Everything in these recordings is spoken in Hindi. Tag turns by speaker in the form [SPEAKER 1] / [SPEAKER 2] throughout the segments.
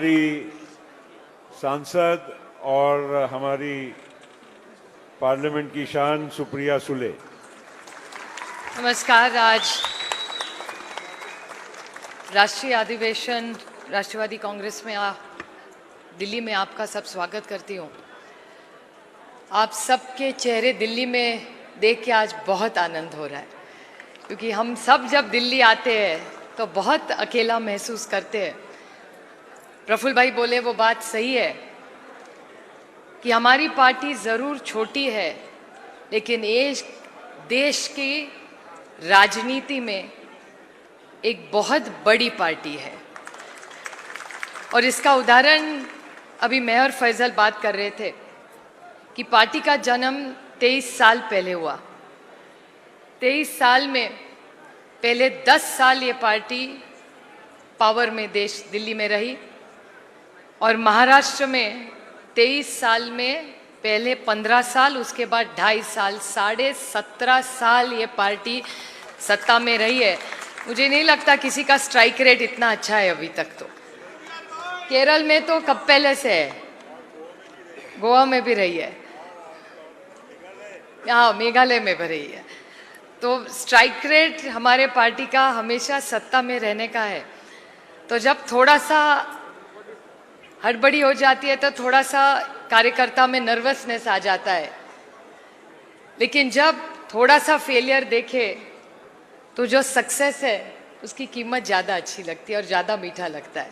[SPEAKER 1] हमारी सांसद और हमारी पार्लियामेंट की शान सुप्रिया सुले।
[SPEAKER 2] नमस्कार। आज राष्ट्रीय अधिवेशन राष्ट्रवादी कांग्रेस में दिल्ली में आपका सब स्वागत करती हूँ। आप सबके चेहरे दिल्ली में देख के आज बहुत आनंद हो रहा है, क्योंकि हम सब जब दिल्ली आते हैं तो बहुत अकेला महसूस करते हैं। प्रफुल्ल भाई बोले वो बात सही है कि हमारी पार्टी ज़रूर छोटी है, लेकिन ये देश की राजनीति में एक बहुत बड़ी पार्टी है। और इसका उदाहरण अभी मैं और फैजल बात कर रहे थे कि पार्टी का जन्म 23 साल पहले हुआ। 23 साल में पहले 10 साल ये पार्टी पावर में देश दिल्ली में रही, और महाराष्ट्र में 23 साल में पहले 15 साल, उसके बाद 2.5 साल, 17.5 साल ये पार्टी सत्ता में रही है। मुझे नहीं लगता किसी का स्ट्राइक रेट इतना अच्छा है अभी तक। तो केरल में तो कब पहले से है, गोवा में भी रही है, हाँ मेघालय में भी रही है। तो स्ट्राइक रेट हमारे पार्टी का हमेशा सत्ता में रहने का है। तो जब थोड़ा सा हड़बड़ी हो जाती है तो थोड़ा सा कार्यकर्ता में नर्वसनेस आ जाता है, लेकिन जब थोड़ा सा फेलियर देखे तो जो सक्सेस है उसकी कीमत ज़्यादा अच्छी लगती है और ज़्यादा मीठा लगता है।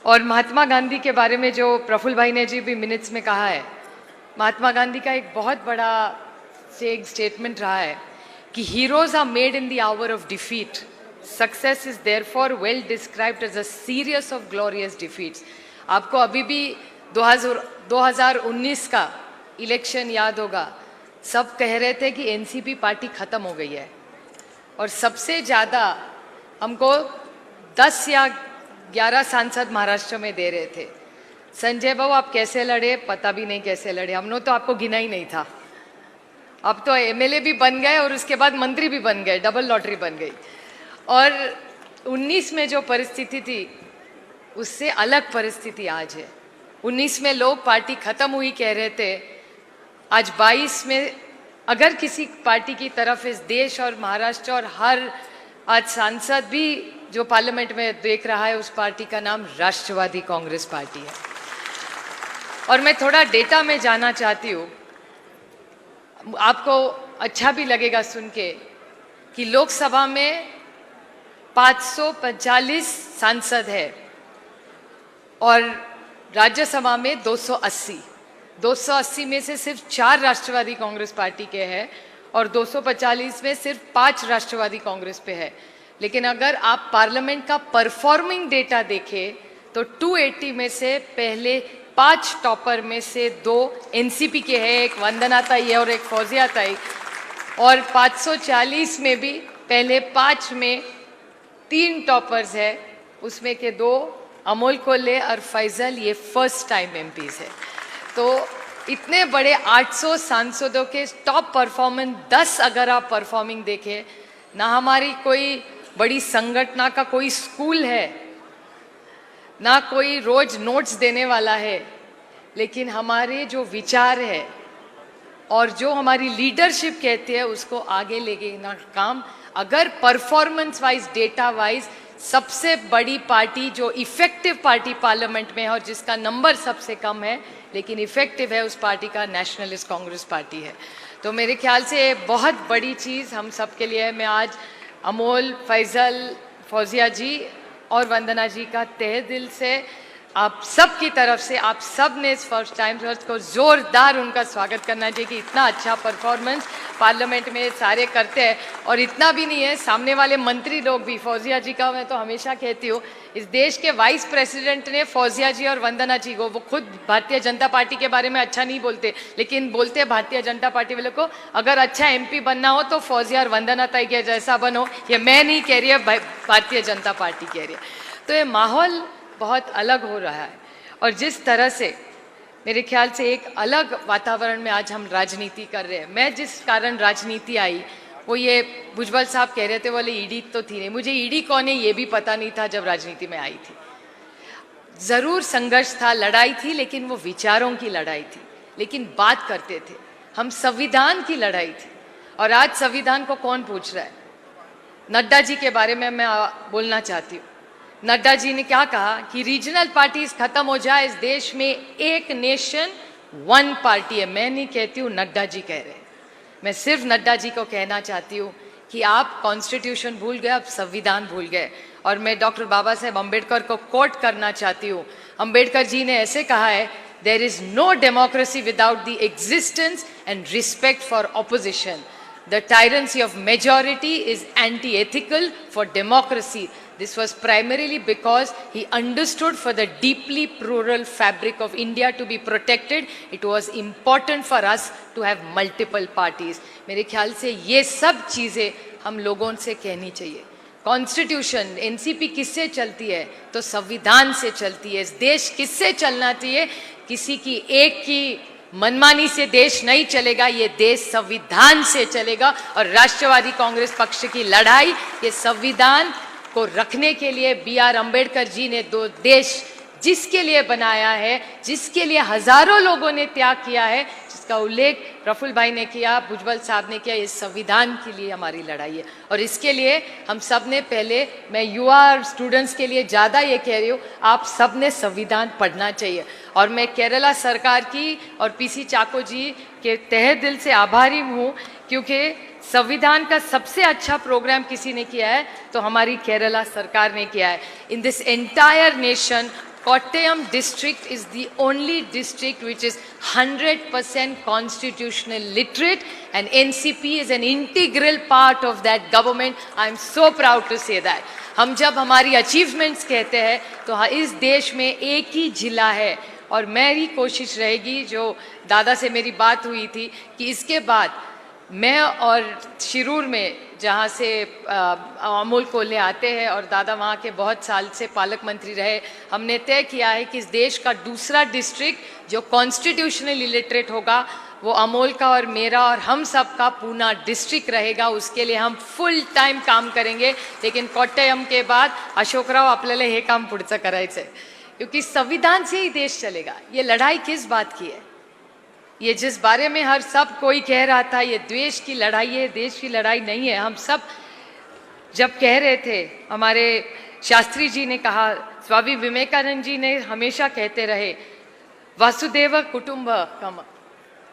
[SPEAKER 2] और महात्मा गांधी के बारे में जो प्रफुल्ल भाई ने जी भी मिनट्स में कहा है, महात्मा गांधी का एक बहुत बड़ा एक स्टेटमेंट रहा है कि heroes are made in the hour of defeat, success is therefore well described as a series of glorious defeats. आपको अभी भी 2019 का इलेक्शन याद होगा। सब कह रहे थे कि एनसीपी पार्टी खत्म हो गई है, और सबसे ज़्यादा हमको 10 या 11 सांसद महाराष्ट्र में दे रहे थे। संजय बाबू आप कैसे लड़े, पता भी नहीं कैसे लड़े, हमने तो आपको गिना ही नहीं था। अब तो एमएलए भी बन गए और उसके बाद मंत्री भी बन गए, डबल लॉटरी बन गई। और 19 में जो परिस्थिति थी उससे अलग परिस्थिति आज है। 19 में लोग पार्टी खत्म हुई कह रहे थे, आज 22 में अगर किसी पार्टी की तरफ इस देश और महाराष्ट्र और हर आज सांसद भी जो पार्लियामेंट में देख रहा है, उस पार्टी का नाम राष्ट्रवादी कांग्रेस पार्टी है। और मैं थोड़ा डेटा में जाना चाहती हूँ, आपको अच्छा भी लगेगा सुन के कि लोकसभा में 545 सांसद है और राज्यसभा में 280 में से सिर्फ 4 राष्ट्रवादी कांग्रेस पार्टी के हैं और 245 में सिर्फ 5 राष्ट्रवादी कांग्रेस पे है। लेकिन अगर आप पार्लियामेंट का परफॉर्मिंग डेटा देखें तो 280 में से पहले 5 टॉपर में से 2 एनसीपी के हैं, एक वंदना ताई है और एक फौजिया ताई, और 540 में भी पहले 5 में 3 टॉपर्स है, उसमें के 2 अमोल कोल्हे और फैजल, ये फर्स्ट टाइम एमपीज है। तो इतने बड़े 800 सांसदों के टॉप परफॉर्मेंस 10 अगर आप परफॉर्मिंग देखें, ना हमारी कोई बड़ी संगठन का कोई स्कूल है, ना कोई रोज नोट्स देने वाला है, लेकिन हमारे जो विचार है और जो हमारी लीडरशिप कहती है उसको आगे लेके ना काम। अगर परफॉर्मेंस वाइज, डेटा वाइज सबसे बड़ी पार्टी जो इफेक्टिव पार्टी पार्लियामेंट में है और जिसका नंबर सबसे कम है लेकिन इफेक्टिव है, उस पार्टी का नेशनलिस्ट कांग्रेस पार्टी है। तो मेरे ख्याल से बहुत बड़ी चीज़ हम सब के लिए है। मैं आज अमोल, फैजल, फौजिया जी और वंदना जी का तहे दिल से आप सब की तरफ से, आप सब ने इस फर्स्ट टाइम को ज़ोरदार उनका स्वागत करना चाहिए कि इतना अच्छा परफॉर्मेंस पार्लियामेंट में सारे करते हैं। और इतना भी नहीं है, सामने वाले मंत्री लोग भी, फौजिया जी का मैं तो हमेशा कहती हूँ, इस देश के वाइस प्रेसिडेंट ने फौजिया जी और वंदना जी को, वो खुद भारतीय जनता पार्टी के बारे में अच्छा नहीं बोलते, लेकिन बोलते भारतीय जनता पार्टी वालों को अगर अच्छा एमपी बनना हो तो फौजिया और वंदना ताई के जैसा बनो। ये मैं नहीं कह रही है, भारतीय जनता पार्टी कह रही है। तो ये माहौल बहुत अलग हो रहा है, और जिस तरह से मेरे ख्याल से एक अलग वातावरण में आज हम राजनीति कर रहे हैं। मैं जिस कारण राजनीति आई वो ये भुजबल साहब कह रहे थे, बोले ईडी तो थी नहीं। मुझे ईडी कौन है ये भी पता नहीं था जब राजनीति में आई थी। जरूर संघर्ष था, लड़ाई थी, लेकिन वो विचारों की लड़ाई थी, लेकिन बात करते थे हम। संविधान की लड़ाई थी। और आज संविधान को कौन पूछ रहा है? नड्डा जी के बारे में मैं बोलना चाहती हूँ। नड्डा जी ने क्या कहा कि रीजनल पार्टीज खत्म हो जाए, इस देश में एक नेशन वन पार्टी है। मैं नहीं कहती हूँ, नड्डा जी कह रहे हैं। मैं सिर्फ नड्डा जी को कहना चाहती हूँ कि आप कॉन्स्टिट्यूशन भूल गए, आप संविधान भूल गए। और मैं डॉक्टर बाबा साहेब अम्बेडकर को कोट करना चाहती हूँ। अम्बेडकर जी ने ऐसे कहा है, there is no democracy without the existence and respect for opposition. The tyranny of majority is anti-ethical for democracy. This was primarily because he understood for the deeply plural fabric of India to be protected, it was important for us to have multiple parties. मेरे ख्याल से ये सब चीज़ें हम लोगों से कहनी चाहिए। कॉन्स्टिट्यूशन, एनसीपी किससे चलती है? तो संविधान से चलती है। इस देश किससे चलना चाहिए? किसी की एक की मनमानी से देश नहीं चलेगा, ये देश संविधान से चलेगा। और राष्ट्रवादी कांग्रेस पक्ष की लड़ाई ये संविधान को रखने के लिए, बी.आर. अम्बेडकर जी ने दो देश जिसके लिए बनाया है, जिसके लिए हजारों लोगों ने त्याग किया है, जिसका उल्लेख प्रफुल्ल भाई ने किया, भुजबल साहब ने किया, इस संविधान के लिए हमारी लड़ाई है। और इसके लिए हम सब ने पहले, मैं युवा और स्टूडेंट्स के लिए ज़्यादा ये कह रही हूँ, आप सब ने संविधान पढ़ना चाहिए। और मैं केरला सरकार की और पीसी चाको जी के तहे दिल से आभारी हूँ, क्योंकि संविधान का सबसे अच्छा प्रोग्राम किसी ने किया है तो हमारी केरला सरकार ने किया है। In this entire nation, Kottayam district is the only district which is 100% constitutional literate, and NCP is an integral part of that government. I am so proud to say that. हम जब हमारी achievements कहते हैं तो इस देश में एक ही जिला है। और मेरी कोशिश रहेगी, जो दादा से मेरी बात हुई थी, कि इसके बाद मैं और शिरूर में, जहाँ से अमोल कोल्हे आते हैं और दादा वहाँ के बहुत साल से पालक मंत्री रहे, हमने तय किया है कि इस देश का दूसरा डिस्ट्रिक्ट जो कॉन्स्टिट्यूशनली लिटरेट होगा वो अमोल का और मेरा और हम सब का पूना डिस्ट्रिक्ट रहेगा। उसके लिए हम फुल टाइम काम करेंगे। लेकिन कोट्टयम के बाद अशोकराव आपल्याला हे काम पुढचं करायचं आहे, क्योंकि संविधान से ही देश चलेगा। ये लड़ाई किस बात की है? ये जिस बारे में हर सब कोई कह रहा था ये द्वेष की लड़ाई है, देश की लड़ाई नहीं है। हम सब जब कह रहे थे, हमारे शास्त्री जी ने कहा, स्वामी विवेकानंद जी ने हमेशा कहते रहे, वसुदेव कुटुंबकम।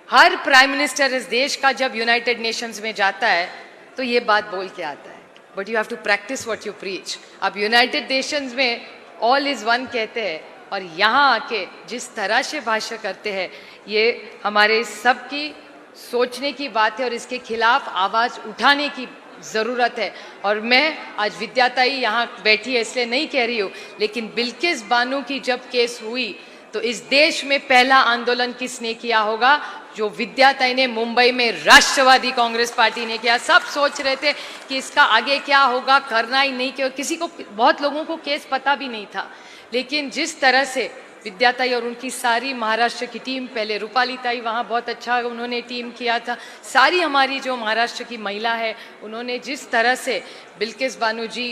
[SPEAKER 2] हर प्राइम मिनिस्टर इस देश का जब यूनाइटेड नेशंस में जाता है तो ये बात बोल के आता है, but you have to practise what you preach. अब यूनाइटेड नेशंस में ऑल इज वन कहते हैं, और यहाँ आके जिस तरह से भाषा करते हैं, ये हमारे सबकी सोचने की बात है और इसके खिलाफ आवाज़ उठाने की ज़रूरत है। और मैं आज विद्याताई यहाँ बैठी है इसलिए नहीं कह रही हूँ, लेकिन बिल्किस बानो की जब केस हुई तो इस देश में पहला आंदोलन किसने किया होगा? जो विद्याताई ने मुंबई में राष्ट्रवादी कांग्रेस पार्टी ने किया। सब सोच रहे थे कि इसका आगे क्या होगा, करना ही नहीं, क्यों किसी को, बहुत लोगों को केस पता भी नहीं था। लेकिन जिस तरह से विद्याताई और उनकी सारी महाराष्ट्र की टीम, पहले रूपाली ताई वहाँ बहुत अच्छा उन्होंने टीम किया था, सारी हमारी जो महाराष्ट्र की महिला है उन्होंने जिस तरह से बिल्किस बानो जी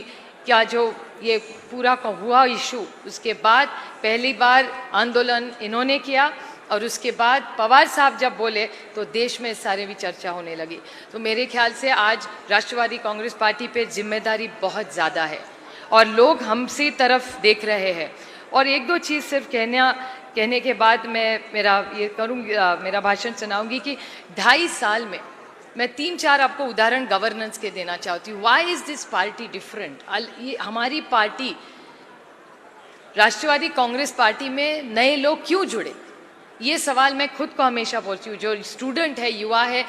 [SPEAKER 2] क्या जो ये पूरा का हुआ इशू, उसके बाद पहली बार आंदोलन इन्होंने किया और उसके बाद पवार साहब जब बोले तो देश में सारे भी चर्चा होने लगी। तो मेरे ख्याल से आज राष्ट्रवादी कांग्रेस पार्टी पे जिम्मेदारी बहुत ज़्यादा है और लोग हमसे तरफ देख रहे हैं। और एक दो चीज़ सिर्फ कहने के बाद मैं मेरा भाषण सुनाऊंगी कि 2.5 साल में मैं 3-4 आपको उदाहरण गवर्नेंस के देना चाहती हूँ। Why is this party different? ये हमारी पार्टी राष्ट्रवादी कांग्रेस पार्टी में नए लोग क्यों जुड़े, ये सवाल मैं खुद को हमेशा पूछती हूँ। जो स्टूडेंट है, युवा है,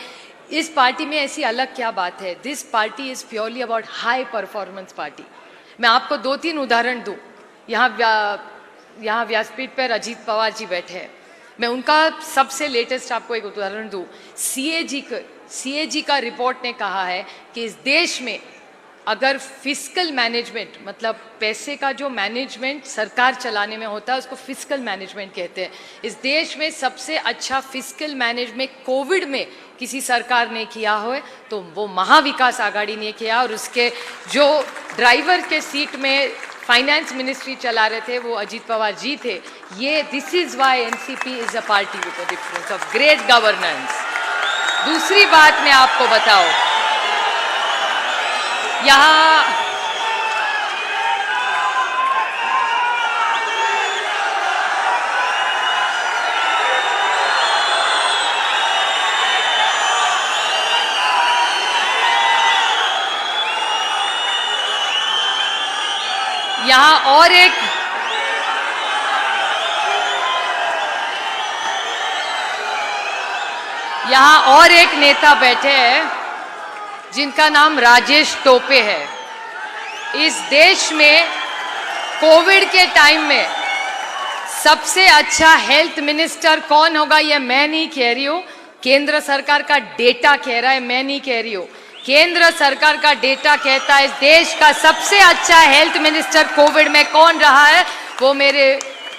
[SPEAKER 2] इस पार्टी में ऐसी अलग क्या बात है? This party is purely about high performance party. मैं आपको 2-3 उदाहरण दूँ। यहाँ व्यासपीठ पर अजीत पवार जी बैठे हैं, मैं उनका सबसे लेटेस्ट आपको एक उदाहरण दूँ। सीएजी का रिपोर्ट ने कहा है कि इस देश में अगर फिस्कल मैनेजमेंट, मतलब पैसे का जो मैनेजमेंट सरकार चलाने में होता है उसको फिस्कल मैनेजमेंट कहते हैं, इस देश में सबसे अच्छा फिस्कल मैनेजमेंट कोविड में किसी सरकार ने किया हो तो वो महाविकास आघाड़ी ने किया। और उसके जो ड्राइवर के सीट में फाइनेंस मिनिस्ट्री चला रहे थे वो अजीत पवार जी थे। ये this is why NCP is a party with a difference of great governance. दूसरी बात मैं आपको बताऊं, यहाँ और एक नेता बैठे हैं जिनका नाम राजेश टोपे है। इस देश में कोविड के टाइम में सबसे अच्छा हेल्थ मिनिस्टर कौन होगा ये मैं नहीं कह रही हूँ, केंद्र सरकार का डेटा कह रहा है, मैं नहीं कह रही हूँ। केंद्र सरकार का डेटा कहता है इस देश का सबसे अच्छा हेल्थ मिनिस्टर कोविड में कौन रहा है, वो मेरे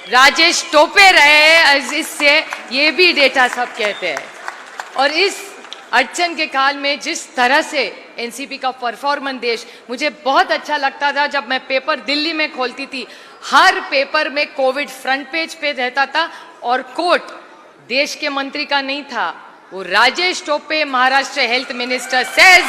[SPEAKER 2] राजेश टोपे रहे हैं। इससे ये भी डेटा सब कहते हैं। और इस अड़चन के काल में जिस तरह से एनसीपी का परफॉर्मेंस देश, मुझे बहुत अच्छा लगता था जब मैं पेपर दिल्ली में खोलती थी, हर पेपर में कोविड फ्रंट पेज पे रहता था और कोट देश के मंत्री का नहीं था, वो Rajesh Tope Maharashtra health minister says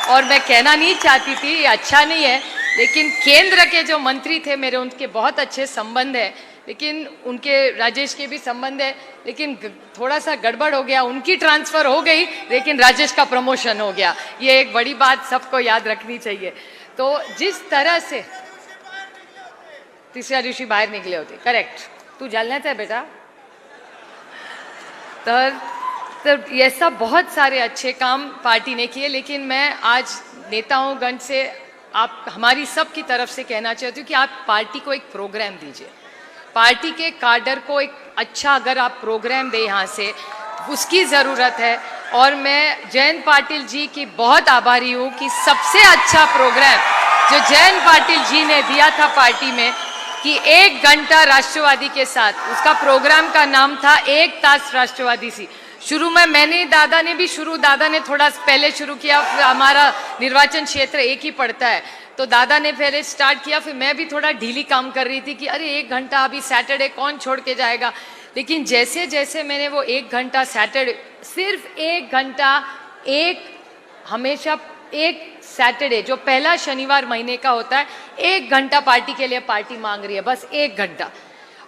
[SPEAKER 2] और मैं कहना नहीं चाहती थी ये अच्छा नहीं है, लेकिन केंद्र के जो मंत्री थे मेरे उनके बहुत अच्छे संबंध है, लेकिन उनके राजेश के भी संबंध है, लेकिन थोड़ा सा गड़बड़ हो गया, उनकी ट्रांसफर हो गई लेकिन राजेश का प्रमोशन हो गया। ये एक बड़ी बात सबको याद रखनी चाहिए। तो जिस तरह से तीसरा दिवशी बाहर निकले होते, करेक्ट, तू जालन्याच आहे बेटा, तर ऐसा बहुत सारे अच्छे काम पार्टी ने किए। लेकिन मैं आज नेताओंगण से आप हमारी सब की तरफ से कहना चाहती हूँ कि आप पार्टी को एक प्रोग्राम दीजिए, पार्टी के काडर को एक अच्छा अगर आप प्रोग्राम दें यहाँ से, उसकी ज़रूरत है। और मैं जयंत पाटिल जी की बहुत आभारी हूँ कि सबसे अच्छा प्रोग्राम जो जयंत पाटिल जी ने दिया था पार्टी में कि 1 घंटा राष्ट्रवादी के साथ, उसका प्रोग्राम का नाम था 1 तास राष्ट्रवादी सी। शुरू में मैंने दादा ने थोड़ा पहले शुरू किया, हमारा निर्वाचन क्षेत्र एक ही पड़ता है तो दादा ने पहले स्टार्ट किया, फिर मैं भी थोड़ा ढीली काम कर रही थी कि अरे 1 घंटा अभी सैटरडे कौन छोड़ के जाएगा। लेकिन जैसे जैसे मैंने वो 1 घंटा सैटरडे, सिर्फ 1 घंटा, हमेशा एक सैटरडे जो पहला शनिवार महीने का होता है, 1 घंटा पार्टी के लिए पार्टी मांग रही है, बस 1 घंटा।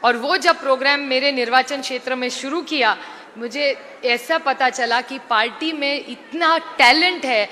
[SPEAKER 2] और वो जब प्रोग्राम मेरे निर्वाचन क्षेत्र में शुरू किया, मुझे ऐसा पता चला कि पार्टी में इतना टैलेंट है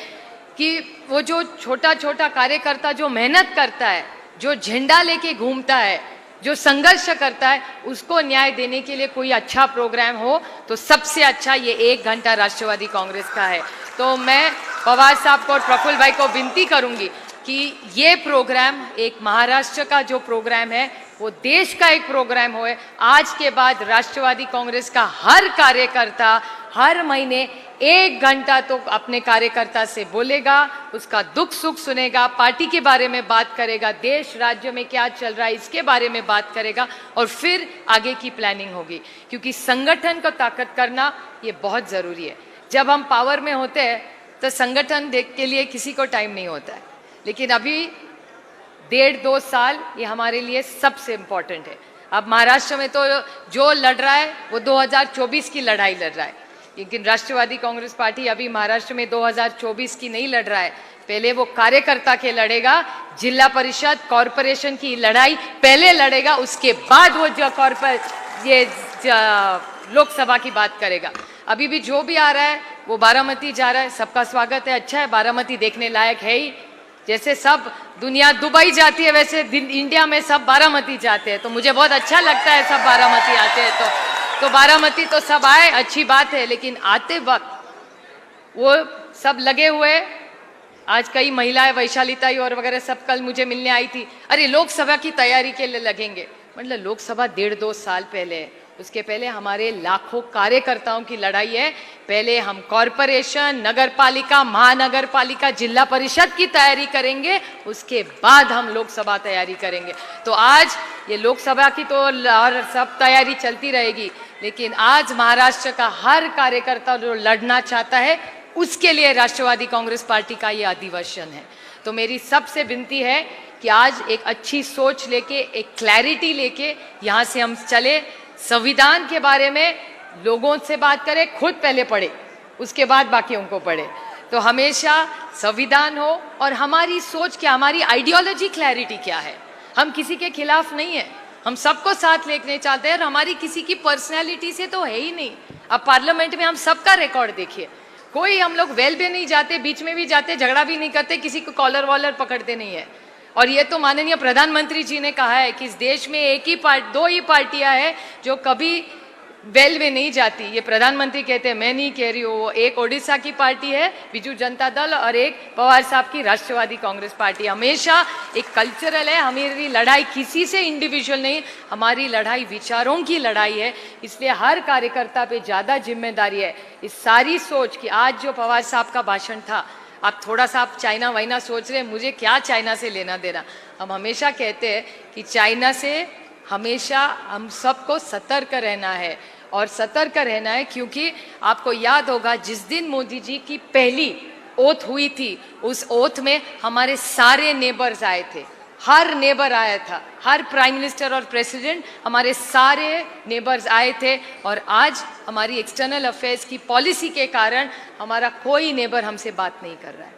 [SPEAKER 2] कि वो जो छोटा छोटा कार्यकर्ता जो मेहनत करता है, जो झंडा लेके घूमता है, जो संघर्ष करता है, उसको न्याय देने के लिए कोई अच्छा प्रोग्राम हो तो सबसे अच्छा ये 1 घंटा राष्ट्रवादी कांग्रेस का है। तो मैं पवार साहब को और प्रफुल्ल भाई को विनती करूंगी कि ये प्रोग्राम एक महाराष्ट्र का जो प्रोग्राम है वो देश का एक प्रोग्राम हो। आज के बाद राष्ट्रवादी कांग्रेस का हर कार्यकर्ता हर महीने 1 घंटा तो अपने कार्यकर्ता से बोलेगा, उसका दुख सुख सुनेगा, पार्टी के बारे में बात करेगा, देश राज्य में क्या चल रहा है इसके बारे में बात करेगा और फिर आगे की प्लानिंग होगी। क्योंकि संगठन को ताकत करना ये बहुत ज़रूरी है। जब हम पावर में होते हैं तो संगठन के लिए किसी को टाइम नहीं होता है, लेकिन अभी 1.5-2 साल ये हमारे लिए सबसे इम्पोर्टेंट है। अब महाराष्ट्र में तो जो लड़ रहा है वो 2024 की लड़ाई लड़ रहा है, लेकिन राष्ट्रवादी कांग्रेस पार्टी अभी महाराष्ट्र में 2024 की नहीं लड़ रहा है, पहले वो कार्यकर्ता के लड़ेगा, जिला परिषद कॉरपोरेशन की लड़ाई पहले लड़ेगा, उसके बाद वो लोकसभा की बात करेगा। अभी भी जो भी आ रहा है वो बारामती जा रहा है, सबका स्वागत है, अच्छा है, बारामती देखने लायक है ही। जैसे सब दुनिया दुबई जाती है वैसे इंडिया में सब बारामती जाते हैं, तो मुझे बहुत अच्छा लगता है सब बारामती आते हैं। तो बारामती तो सब आए, अच्छी बात है, लेकिन आते वक्त वो सब लगे हुए, आज कई महिलाएं वैशालीताई और वगैरह सब कल मुझे मिलने आई थी, अरे लोकसभा की तैयारी के लिए लगेंगे। मतलब लोकसभा 1.5-2 साल पहले है, उसके पहले हमारे लाखों कार्यकर्ताओं की लड़ाई है। पहले हम कॉरपोरेशन, नगर पालिका, महानगर पालिका, जिला परिषद की तैयारी करेंगे, उसके बाद हम लोकसभा तैयारी करेंगे। तो आज ये लोकसभा की तो और सब तैयारी चलती रहेगी, लेकिन आज महाराष्ट्र का हर कार्यकर्ता जो लड़ना चाहता है उसके लिए राष्ट्रवादी कांग्रेस पार्टी का ये अधिवेशन है। तो मेरी सबसे विनती है कि आज एक अच्छी सोच लेके, एक क्लैरिटी लेके यहाँ से हम चले, संविधान के बारे में लोगों से बात करें, खुद पहले पढ़े, उसके बाद बाकी उनको पढ़े। तो हमेशा संविधान हो और हमारी सोच क्या, हमारी आइडियोलॉजी क्लैरिटी क्या है। हम किसी के खिलाफ नहीं है, हम सबको साथ लेके चाहते हैं और हमारी किसी की पर्सनैलिटी से तो है ही नहीं। अब पार्लियामेंट में हम सबका रिकॉर्ड देखिए, कोई हम लोग वेल भी नहीं जाते, बीच में भी जाते, झगड़ा भी नहीं करते, किसी को कॉलर वॉलर पकड़ते नहीं है। और ये तो माननीय प्रधानमंत्री जी ने कहा है कि इस देश में दो ही पार्टियां हैं जो कभी वेल में नहीं जाती। ये प्रधानमंत्री कहते हैं, मैं नहीं कह रही हूँ। एक ओडिशा की पार्टी है बिजू जनता दल और एक पवार साहब की राष्ट्रवादी कांग्रेस पार्टी। हमेशा एक कल्चरल है, हमारी लड़ाई किसी से इंडिविजुअल नहीं, हमारी लड़ाई विचारों की लड़ाई है। इसलिए हर कार्यकर्ता पे ज़्यादा जिम्मेदारी है। इस सारी सोच की आज जो पवार साहब का भाषण था, आप थोड़ा सा आप चाइना वाइना सोच रहे हैं, मुझे क्या चाइना से लेना देना। हम हमेशा कहते हैं कि चाइना से हमेशा हम सबको सतर्क रहना है और सतर्क रहना है, क्योंकि आपको याद होगा जिस दिन मोदी जी की पहली ओथ हुई थी, उस ओथ में हमारे सारे नेबर्स आए थे, हर नेबर आया था, हर प्राइम मिनिस्टर और प्रेसिडेंट, हमारे सारे नेबर्स आए थे। और आज हमारी एक्सटर्नल अफेयर्स की पॉलिसी के कारण हमारा कोई नेबर हमसे बात नहीं कर रहा है।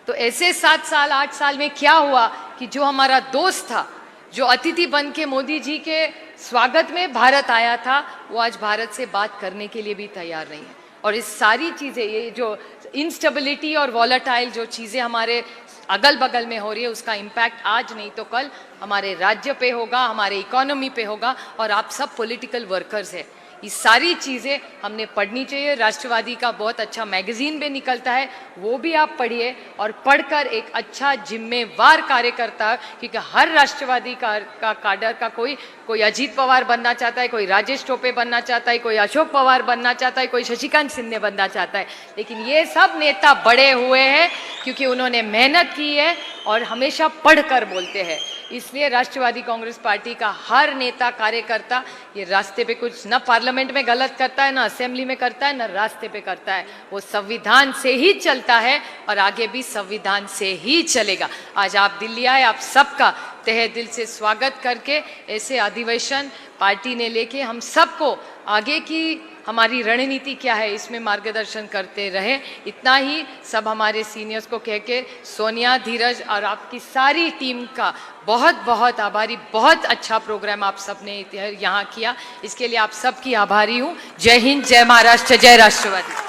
[SPEAKER 2] तो ऐसे 7 साल 8 साल में क्या हुआ कि जो हमारा दोस्त था, जो अतिथि बन के मोदी जी के स्वागत में भारत आया था, वो आज भारत से बात करने के लिए भी तैयार नहीं है। और इस सारी चीज़ें, ये जो इंस्टेबिलिटी और वॉलेटाइल जो चीज़ें हमारे अगल बगल में हो रही है, उसका इम्पैक्ट आज नहीं तो कल हमारे राज्य पे होगा, हमारे इकोनॉमी पे होगा। और आप सब पॉलिटिकल वर्कर्स हैं, ये सारी चीज़ें हमने पढ़नी चाहिए। राष्ट्रवादी का बहुत अच्छा मैगजीन भी निकलता है, वो भी आप पढ़िए और पढ़कर एक अच्छा जिम्मेवार कार्यकर्ता, क्योंकि हर राष्ट्रवादी का काडर का कोई अजीत पवार बनना चाहता है, कोई राजेश टोपे बनना चाहता है, कोई अशोक पवार बनना चाहता है, कोई शशिकांत शिंदे बनना चाहता है। लेकिन ये सब नेता बड़े हुए हैं क्योंकि उन्होंने मेहनत की है और हमेशा पढ़कर बोलते हैं। इसलिए राष्ट्रवादी कांग्रेस पार्टी का हर नेता कार्यकर्ता ये रास्ते पे कुछ न पार्लियामेंट में गलत करता है, न असेंबली में करता है, न रास्ते पे करता है। वो संविधान से ही चलता है और आगे भी संविधान से ही चलेगा। आज आप दिल्ली आए, आप सबका तहे दिल से स्वागत करके ऐसे अधिवेशन पार्टी ने लेके हम सबको आगे की हमारी रणनीति क्या है इसमें मार्गदर्शन करते रहे। इतना ही सब हमारे सीनियर्स को कह के सोनिया, धीरज और आपकी सारी टीम का बहुत बहुत आभारी। बहुत अच्छा प्रोग्राम आप सबने यहाँ किया, इसके लिए आप सबकी आभारी हूँ। जय हिंद, जय महाराष्ट्र, जय राष्ट्रवादी।